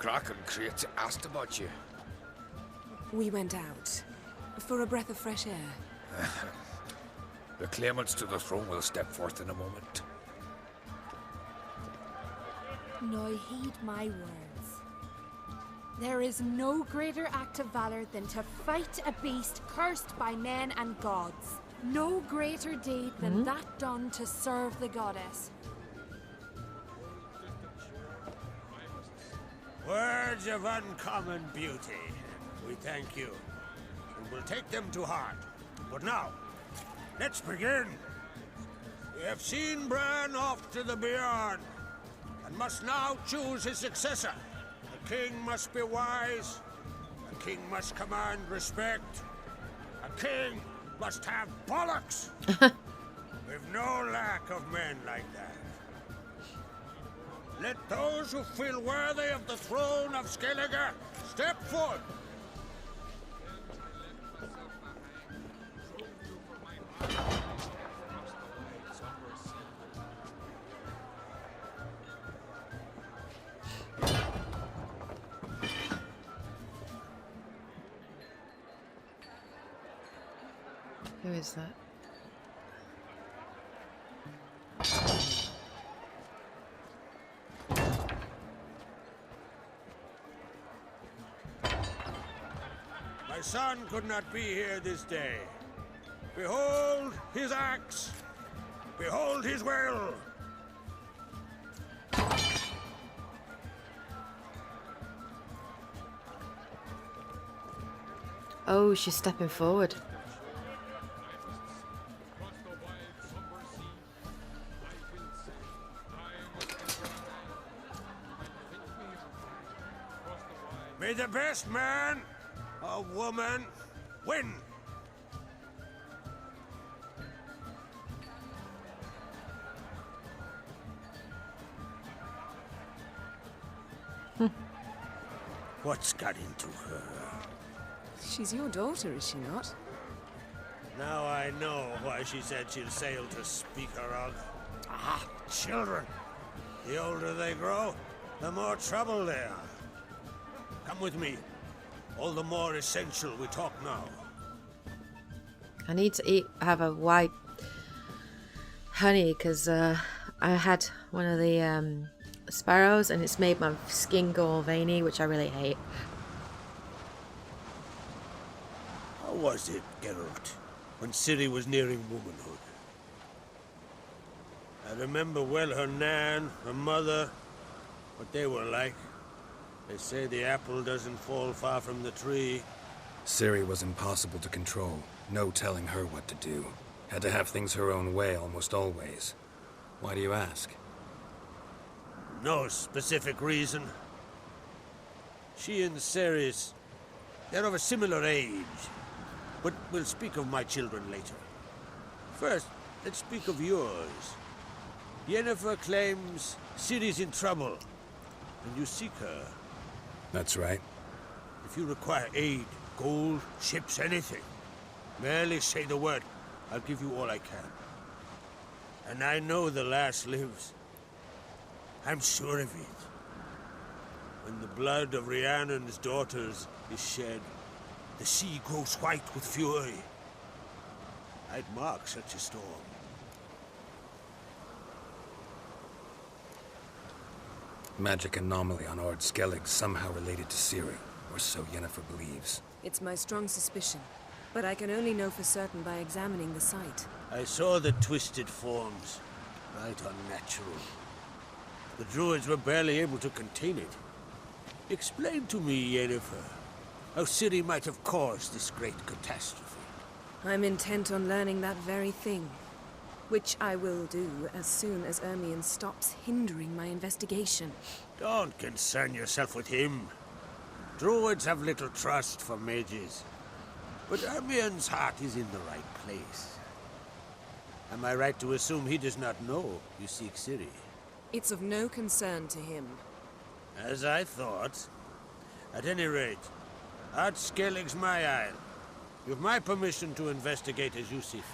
Kraken creates asked about you. We went out. For a breath of fresh air. The claimants to the throne will step forth in a moment. Now heed my words. There is no greater act of valor than to fight a beast cursed by men and gods. No greater deed than that done to serve the goddess. Words of uncommon beauty. We thank you. And we'll take them to heart. But now, let's begin. We have seen Bran off to the beyond, and must now choose his successor. The king must be wise. The king must command respect. A king must have bollocks. We've no lack of men like that. Let those who feel worthy of the throne of Skellige step forth. Who is that? My son could not be here this day. Behold his axe. Behold his will. Oh, she's stepping forward. May the best man or woman win. What's got into her? She's your daughter, is she not? Now I know why she said she'll sail to speak her of. Ah, children. The older they grow, the more trouble they are. Come with me. All the more essential we talk now. I need to have a white honey because I had one of the sparrows and it's made my skin go all veiny, which I really hate. How was it, Geralt, when Ciri was nearing womanhood? I remember well her nan, her mother, what they were like. They say the apple doesn't fall far from the tree. Ciri was impossible to control. No telling her what to do. Had to have things her own way almost always. Why do you ask? No specific reason. She and Ceres, they're of a similar age. But we'll speak of my children later. First, let's speak of yours. Yennefer claims Ciri's in trouble, and you seek her. That's right. If you require aid, gold, ships, anything, merely say the word. I'll give you all I can. And I know the lass lives. I'm sure of it. When the blood of Rhiannon's daughters is shed, the sea grows white with fury. I'd mark such a storm. Magic anomaly on Ord Skellig somehow related to Ciri, or so Yennefer believes. It's my strong suspicion, but I can only know for certain by examining the site. I saw the twisted forms. Right unnatural. The druids were barely able to contain it. Explain to me, Yennefer, how Ciri might have caused this great catastrophe. I'm intent on learning that very thing, which I will do as soon as Ermion stops hindering my investigation. Don't concern yourself with him. Druids have little trust for mages. But Ermion's heart is in the right place. Am I right to assume he does not know you seek Ciri? It's of no concern to him. As I thought. At any rate, Ard Skellig's my isle. You've my permission to investigate as you see fit.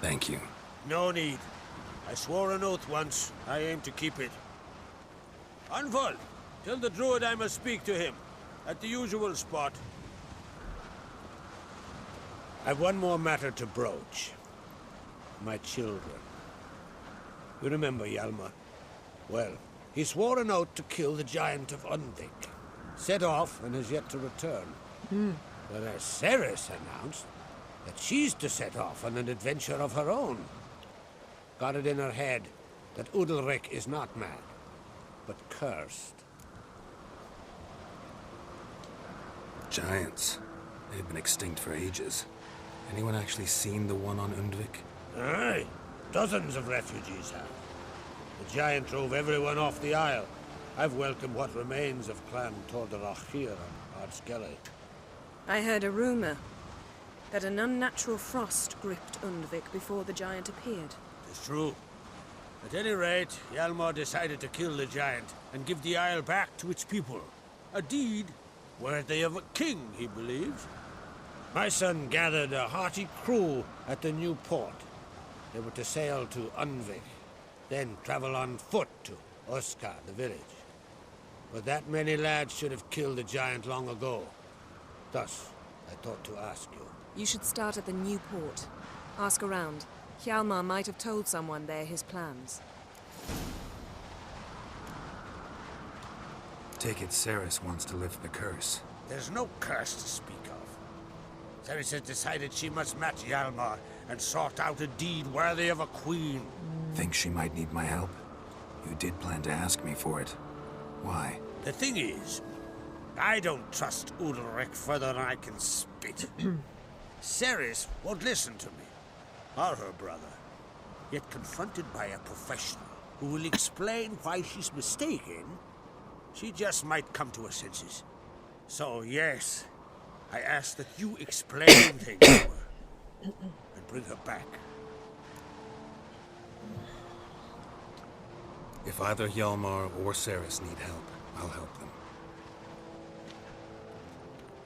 Thank you. No need. I swore an oath once. I aim to keep it. Unfold. Tell the druid I must speak to him. At the usual spot. I've one more matter to broach. My children. You remember Hjalmar? Well, he swore an oath to kill the giant of Unvik. Set off and has yet to return. Whereas Ceres announced that she's to set off on an adventure of her own. Got it in her head that Udalric is not mad, but cursed. Giants. They've been extinct for ages. Anyone actually seen the one on Undvik? Aye, dozens of refugees have. The giant drove everyone off the isle. I've welcomed what remains of Clan Tordarach here on Ardskelly. I heard a rumor that an unnatural frost gripped Undvik before the giant appeared. It's true. At any rate, Hjalmar decided to kill the giant and give the isle back to its people. A deed worthy of a king, he believes. My son gathered a hearty crew at the new port. They were to sail to Unvik, then travel on foot to Oskar, the village. But that many lads should have killed the giant long ago. Thus, I thought to ask you. You should start at the new port. Ask around. Hjalmar might have told someone there his plans. Take it Ceres wants to lift the curse. There's no curse to speak of. Ceres has decided she must match Hjalmar and sort out a deed worthy of a queen. Think she might need my help? You did plan to ask me for it. Why? The thing is, I don't trust Udalric further than I can spit. Ceres won't listen to me, or her brother. Yet confronted by a professional who will explain why she's mistaken, she just might come to her senses. So yes, I ask that you explain things to her and bring her back. If either Hjalmar or Ceres need help, I'll help them.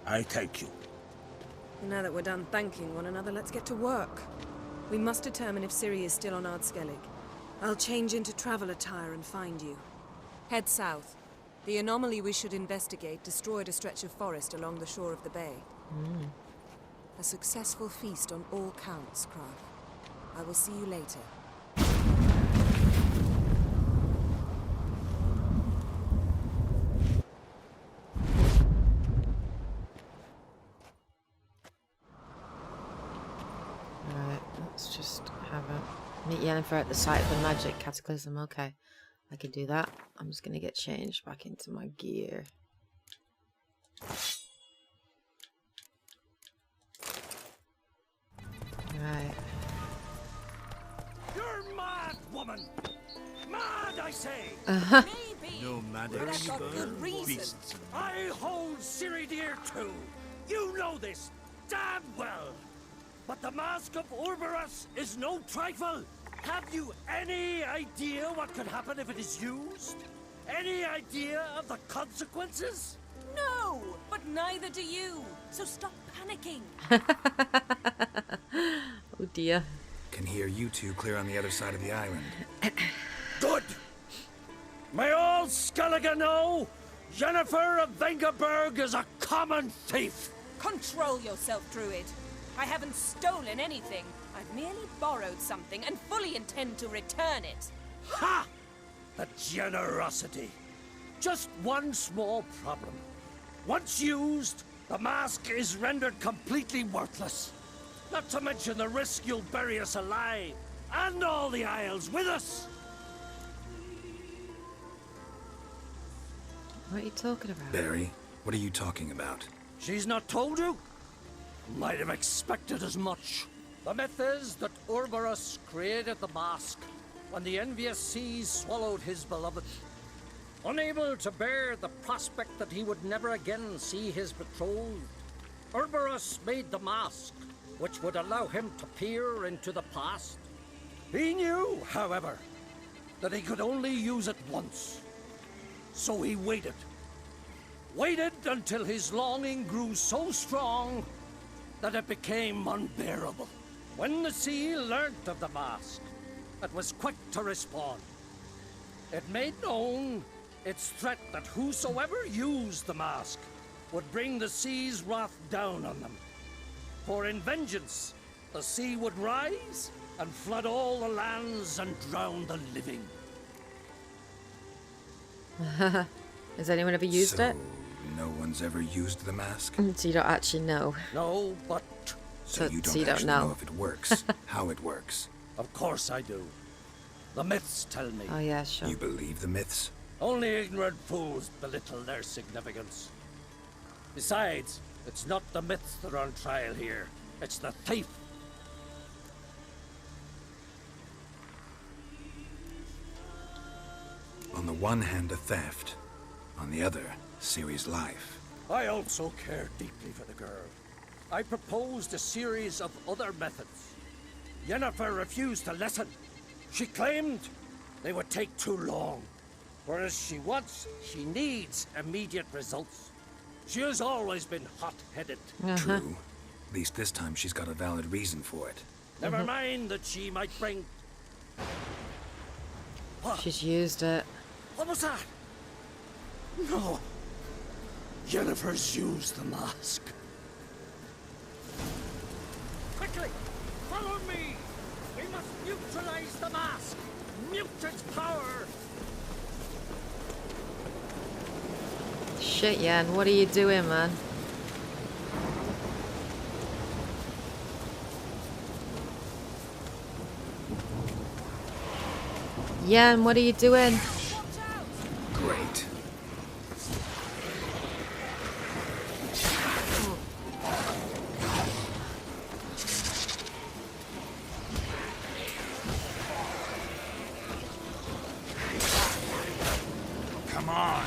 I thank you. Now that we're done thanking one another, let's get to work. We must determine if Ciri is still on Ardskellig. I'll change into travel attire and find you. Head south. The anomaly we should investigate destroyed a stretch of forest along the shore of the bay. A successful feast on all counts, Krav. I will see you later. Alright, let's just have a meet Yennefer at the site of the magic cataclysm. Okay, I can do that. I'm just gonna get changed back into my gear. Right. You're mad, woman! Mad, I say! Maybe. No matter. But I've got good reason. I hold Ciri dear too. You know this damn well. But the Mask of Orberus is no trifle. Have you any idea what could happen if it is used? Any idea of the consequences? No, but neither do you. So stop panicking. Oh dear. Can hear you two clear on the other side of the island. Good. May all Skellige know Yennefer of Vengerberg is a common thief. Control yourself, Druid. I haven't stolen anything. I've merely borrowed something and fully intend to return it. Ha! The generosity. Just one small problem. Once used, the mask is rendered completely worthless. Not to mention the risk you'll bury us alive, and all the Isles with us. What are you talking about? Barry, what are you talking about? She's not told you? Might have expected as much. The myth is that Orberus created the mask when the envious seas swallowed his beloved. Unable to bear the prospect that he would never again see his betrothed, Orberus made the mask, which would allow him to peer into the past. He knew, however, that he could only use it once. So he waited. Waited until his longing grew so strong that it became unbearable. When the sea learnt of the mask, it was quick to respond. It made known its threat that whosoever used the mask would bring the sea's wrath down on them. For in vengeance, the sea would rise and flood all the lands and drown the living. Has anyone ever used So, it? no one's ever used the mask? So you don't actually know. No, but So you so don't you don't actually know. know if it works, how it works. of course I do. The myths tell me. Oh yeah, sure. You believe the myths? Only ignorant fools belittle their significance. Besides, it's not the myths that are on trial here. It's the thief. On the one hand, a theft. On the other, Ciri's life. I also care deeply for the girl. I proposed a series of other methods. Yennefer refused to listen. She claimed they would take too long. Whereas she needs immediate results. She has always been hot-headed. True. At least this time she's got a valid reason for it. Never mind that she might bring... She's used it. What was that? No. Yennefer's used the mask. Quickly, follow me. We must neutralize the mask. Mute its power. Shit, Yen, what are you doing, man? Yen, what are you doing? Great. Come on.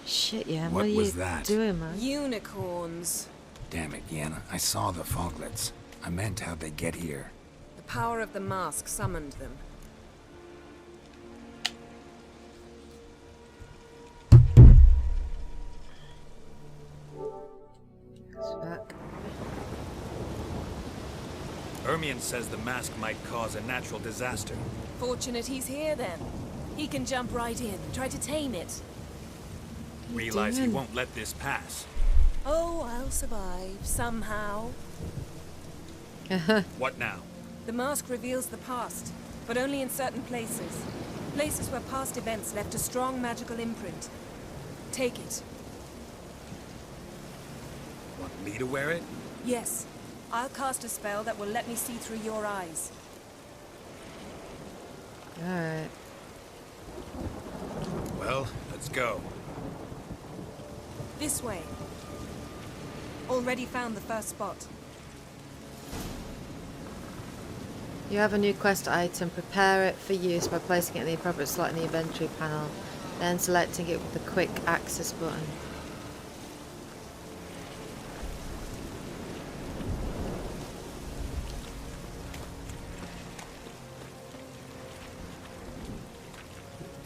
Shit, Yen, What what are was you that? doing, man? Unicorns. Damn it, Yenna. I saw the foglets. I meant how'd they get here? The power of the mask summoned them. It's back. Ermion says the mask might cause a natural disaster. Fortunate he's here then. He can jump right in, try to tame it. Realize he doing? won't let this pass. Oh, I'll survive, somehow. What now? The mask reveals the past, but only in certain places. Places where past events left a strong magical imprint. Take it. Want me to wear it? Yes. I'll cast a spell that will let me see through your eyes. Alright. Well, let's go. This way. Already found the first spot. You have a new quest item. Prepare it for use by placing it in the appropriate slot in the inventory panel, then selecting it with the quick access button.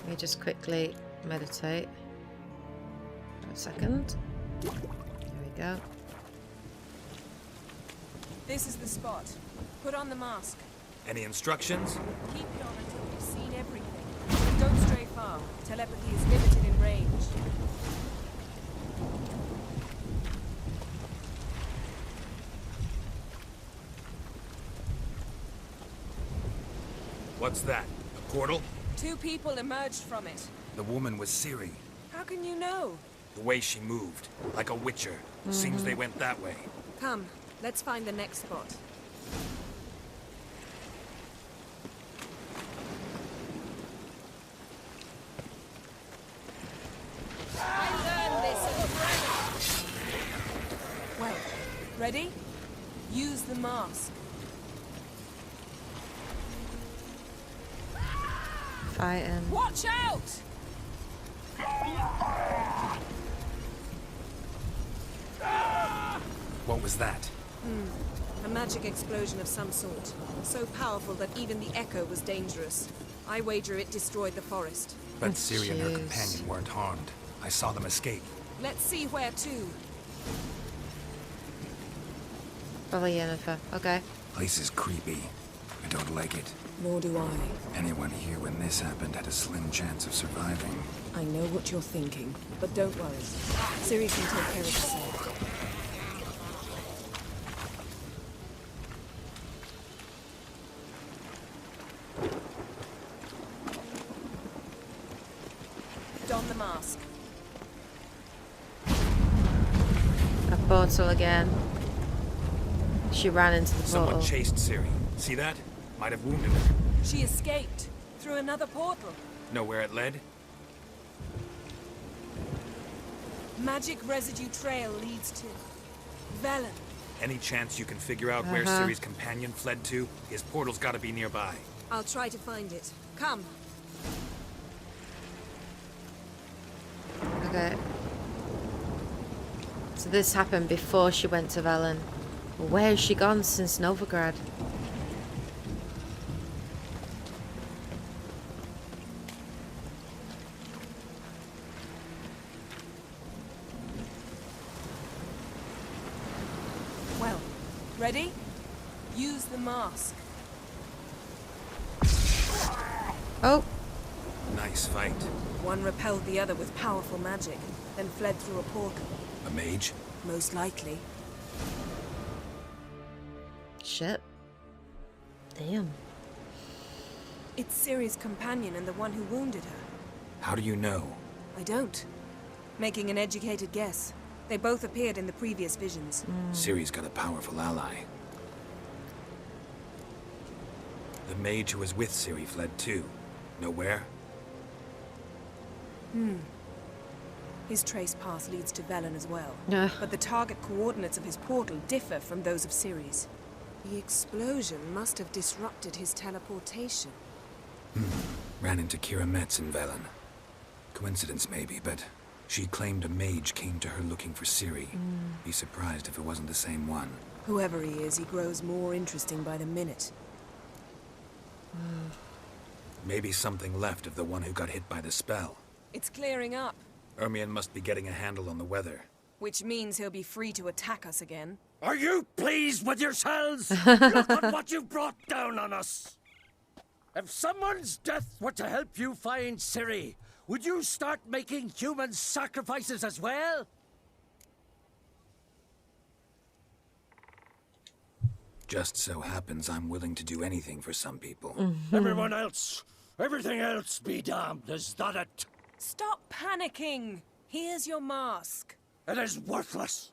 Let me just quickly meditate. A second. There we go. This is the spot. Put on the mask. Any instructions? Keep it on until you've seen everything. Don't stray far. Telepathy is limited in range. What's that? A portal? 2 people emerged from it. The woman was Ciri. How can you know? The way she moved, like a witcher. Seems they went that way. Come, let's find the next spot. I learned this in Dragon. Well, ready? Use the mask. Fighting. Watch out! What was that? A magic explosion of some sort. So powerful that even the echo was dangerous. I wager it destroyed the forest. But Ciri and her Jeez. companion weren't harmed. I saw them escape. Let's see where to. Probably Yennefer. Okay. Place is creepy. I don't like it. Nor do I. Anyone here when this happened had a slim chance of surviving. I know what you're thinking, but don't worry. Ciri can take care of herself. Don the mask. A portal again. She ran into the Someone portal. chased Ciri. See that? Might have wounded her. She escaped through another portal. Know where it led? Magic residue trail leads to Velen. Any chance you can figure out where Ciri's companion fled to? His portal's gotta be nearby. I'll try to find it. Come. Okay. So this happened before she went to Velen. Where has she gone since Novigrad? Well, ready? Use the mask. Oh, Nice fight. One repelled the other with powerful magic, then fled through a portal. A mage? Most likely. shit. Damn. It's Ciri's companion and the one who wounded her. How do you know? I don't. Making an educated guess. They both appeared in the previous visions. Ciri's got a powerful ally. The mage who was with Ciri fled too. Know where? His trace path leads to Velen as well. Yeah. But the target coordinates of his portal differ from those of Ciri's. The explosion must have disrupted his teleportation. Ran into Kira Metz in Velen. Coincidence maybe, but she claimed a mage came to her looking for Ciri. Be surprised if it wasn't the same one. Whoever he is, he grows more interesting by the minute. Maybe something left of the one who got hit by the spell. It's clearing up, Ermion must be getting a handle on the weather. which means he'll be free to attack us again. Are you pleased with yourselves? Look at what you brought down on us. If someone's death were to help you find Ciri, would you start making human sacrifices as well? Just so happens I'm willing to do anything for some people. Everyone else, everything else be damned, is that it? Stop panicking! Here's your mask. It is worthless.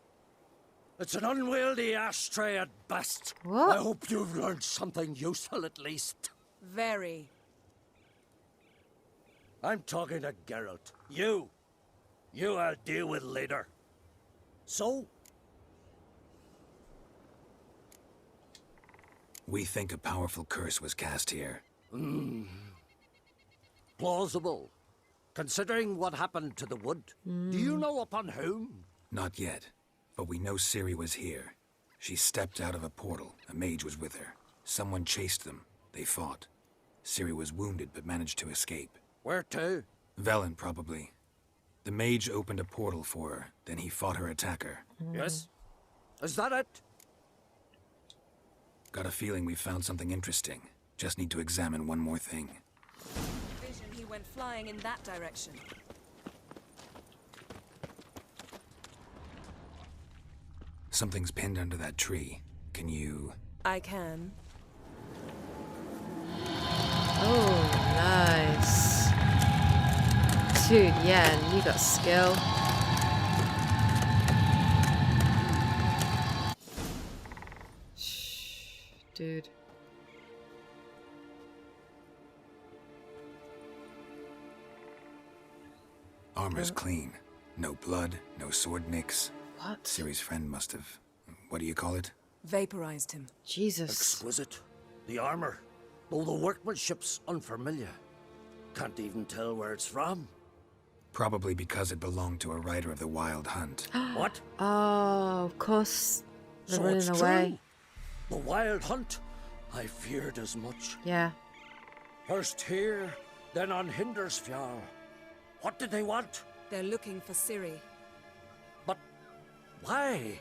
It's an unwieldy ashtray at best. What? I hope you've learned something useful at least. Very. I'm talking to Geralt. You I'll deal with later. So, We think a powerful curse was cast here. plausible. Considering what happened to the wood, do you know upon whom? Not yet, but we know Ciri was here. She stepped out of a portal. A mage was with her. Someone chased them. They fought. Ciri was wounded but managed to escape. Where to? Velen, probably. The mage opened a portal for her, then he fought her attacker. Yes? Is that it? Got a feeling we found something interesting. Just need to examine one more thing. Vision, he went flying in that direction. Something's pinned under that tree. Can you... I can. Oh, nice. Dude, yeah, you got skill. Dude. Armor's clean. No blood, no sword nicks. What? Ciri's friend must have... What do you call it? Vaporized him. Jesus. Exquisite. The armor, though the workmanship's unfamiliar. Can't even tell where it's from. Probably because it belonged to a rider of the Wild Hunt. What? Oh, of course. They're So running it's away. true. The Wild Hunt. I feared as much. Yeah. First here, then on Hindersfjall. What did they want? They're looking for Ciri. But why?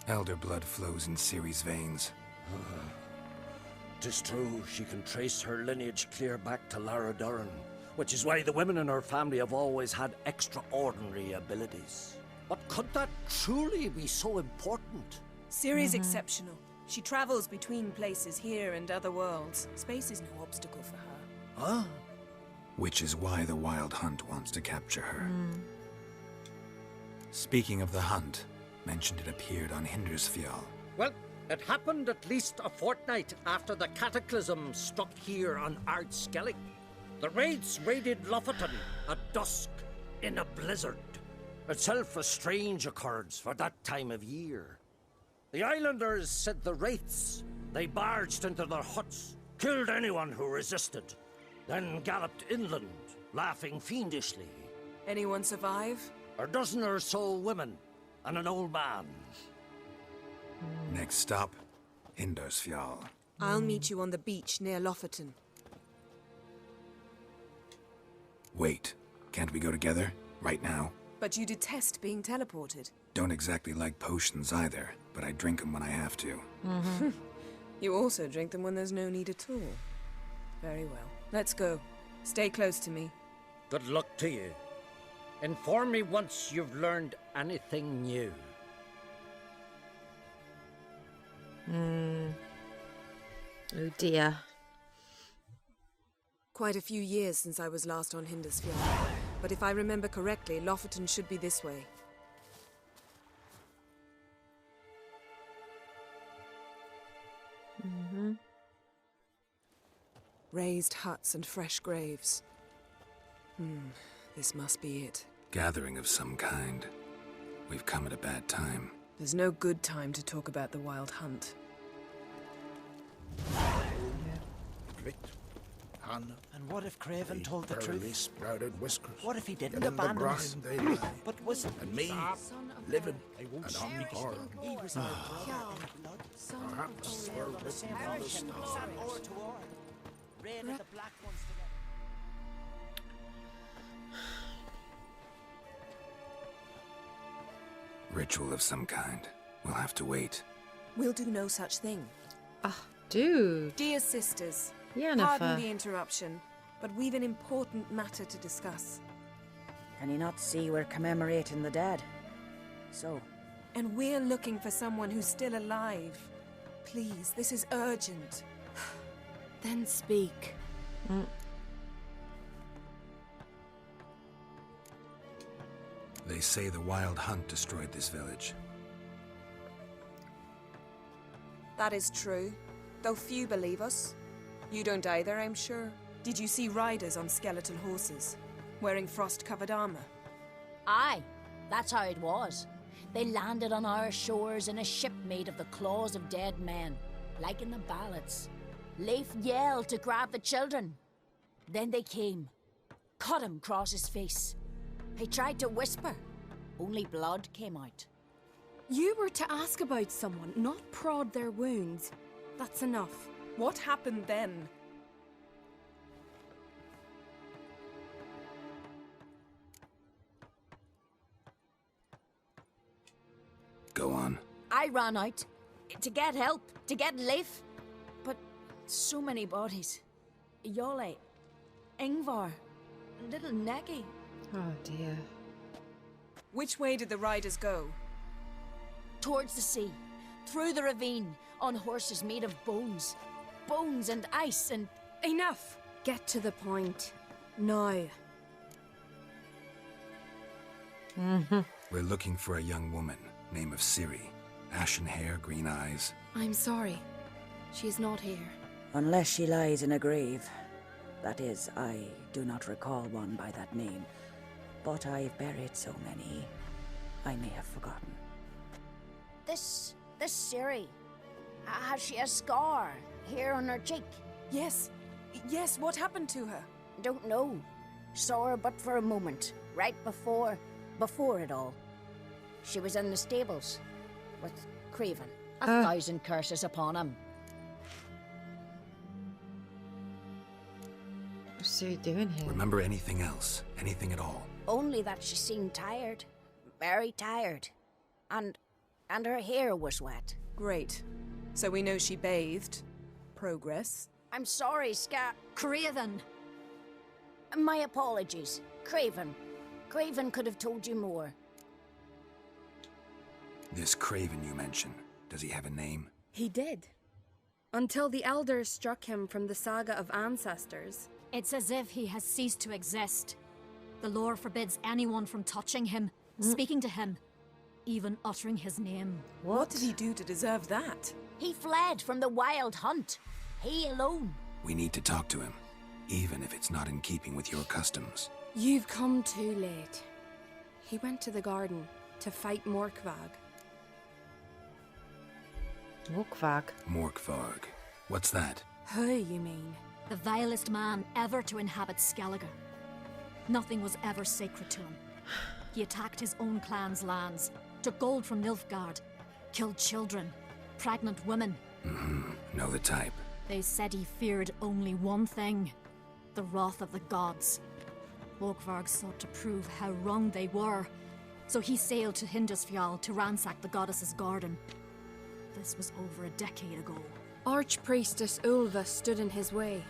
Elder blood flows in Ciri's veins. 'Tis true, she can trace her lineage clear back to Lara Duran, which is why the women in her family have always had extraordinary abilities. But could that truly be so important? Ciri's exceptional. She travels between places here and other worlds. Space is no obstacle for her. Huh? Which is why the Wild Hunt wants to capture her. Speaking of the hunt, mentioned it appeared on Hindersfjall. Well, it happened at least a fortnight after the cataclysm struck here on Ardskellig. The raids raided Lofoten at dusk in a blizzard. Itself a strange occurrence for that time of year. The islanders said the wraiths. They barged into their huts, killed anyone who resisted, then galloped inland, laughing fiendishly. Anyone survive? A dozen or so women and an old man. Next stop, Hindersfjall. I'll meet you on the beach near Lofoten. Wait, can't we go together? Right now? But you detest being teleported. Don't exactly like potions either, but I drink them when I have to. You also drink them when there's no need at all. Very well. Let's go. Stay close to me. Good luck to you. Inform me once you've learned anything new. Oh dear. Quite a few years since I was last on Hindersfjall. But if I remember correctly, Lofoten should be this way. Raised huts and fresh graves. This must be it. Gathering of some kind. We've come at a bad time. There's no good time to talk about the Wild Hunt. And what if Craven told the truth? Sprouted whiskers. What if he didn't In the abandon grass him? they lie. But was it And me, living and unharmed. he was our blood? Perhaps we're written on the stars. Or to war. Raided the black ones together. Ritual of some kind. We'll have to wait. We'll do no such thing. Dude. Dear sisters, Yennefer. pardon the interruption, but we've an important matter to discuss. Can you not see we're commemorating the dead? So, And we're looking for someone who's still alive. Please, this is urgent. Then speak. They say the Wild Hunt destroyed this village. That is true, though few believe us. You don't either, I'm sure. Did you see riders on skeletal horses, wearing frost-covered armor? Aye, that's how it was. They landed on our shores in a ship made of the claws of dead men, like in the ballads. Leif yelled to grab the children. Then they came, cut him across his face. He tried to whisper, only blood came out. You were to ask about someone, not prod their wounds. That's enough. What happened then? Go on. I ran out to get help, to get Leif. But so many bodies. Yole, Ingvar, little Necky. Oh dear. Which way did the riders go? Towards the sea, through the ravine, on horses made of bones. Bones and ice and... Enough! Get to the point. Now. We're looking for a young woman, name of Ciri. Ashen hair, green eyes. I'm sorry. She is not here. unless she lies in a grave. That is, I do not recall one by that name. But I've buried so many, I may have forgotten. This Ciri, has she a scar here on her cheek? Yes. Yes, what happened to her? Don't know. Saw her but for a moment, right before it all. She was in the stables with Craven. A thousand curses upon him. What's Ciri doing here? Remember anything else? Anything at all? Only that she seemed tired. Very tired. And And her hair was wet. Great. So we know she bathed. Progress. I'm sorry, Craven! My apologies. Craven. Craven could have told you more. This Craven you mention, does he have a name? He did. Until the elders struck him from the saga of ancestors. It's as if he has ceased to exist. The lore forbids anyone from touching him, speaking to him, even uttering his name. What did he do to deserve that? He fled from the wild hunt. He alone. We need to talk to him, even if it's not in keeping with your customs. You've come too late. He went to the garden to fight Morkvag. Morkvag. Morkvarg. What's that? Who, you mean? The vilest man ever to inhabit Skellige. Nothing was ever sacred to him. He attacked his own clan's lands, took gold from Nilfgaard, killed children, pregnant women. Know the type. They said he feared only one thing, the wrath of the gods. Morkvarg sought to prove how wrong they were, so he sailed to Hindisfjall to ransack the goddess's garden. This was over a decade ago. Archpriestess Ulva stood in his way.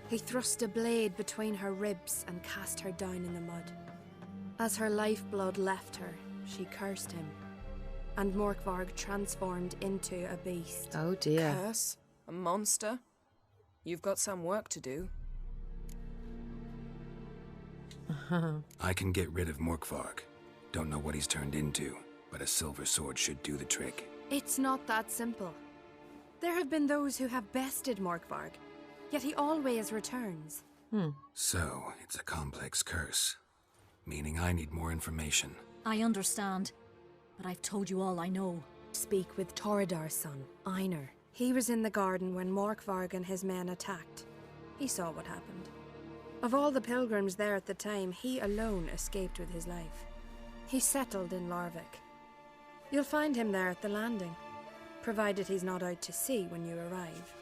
He thrust a blade between her ribs and cast her down in the mud. As her lifeblood left her, she cursed him, and Morkvarg transformed into a beast. Oh dear. Curse? A monster? You've got some work to do. I can get rid of Morkvarg. Don't know what he's turned into, but a silver sword should do the trick. It's not that simple. There have been those who have bested Morkvarg, yet he always returns. So, it's a complex curse. Meaning I need more information. I understand, but I've told you all I know. Speak with Torridar's son, Einar. He was in the garden when Morkvarg and his men attacked. He saw what happened. Of all the pilgrims there at the time, he alone escaped with his life. He settled in Larvik. You'll find him there at the landing, provided he's not out to sea when you arrive.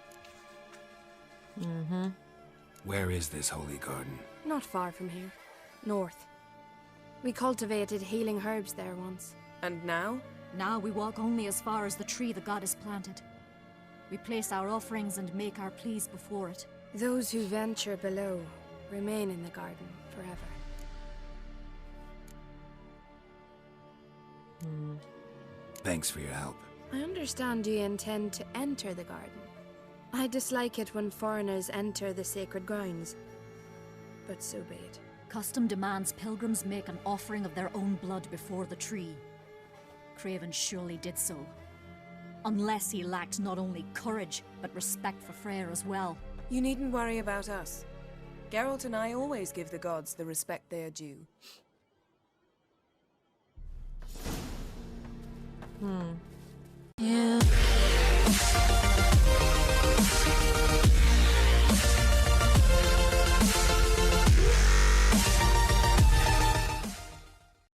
Where is this holy garden? Not far from here. North. We cultivated healing herbs there once. And now? Now we walk only as far as the tree the goddess planted. We place our offerings and make our pleas before it. Those who venture below remain in the garden forever. Thanks for your help. I understand you intend to enter the garden. I dislike it when foreigners enter the sacred grounds, but so be it. Custom demands pilgrims make an offering of their own blood before the tree. Craven surely did so. Unless he lacked not only courage, but respect for Freyr as well. You needn't worry about us. Geralt and I always give the gods the respect they are due. Yeah.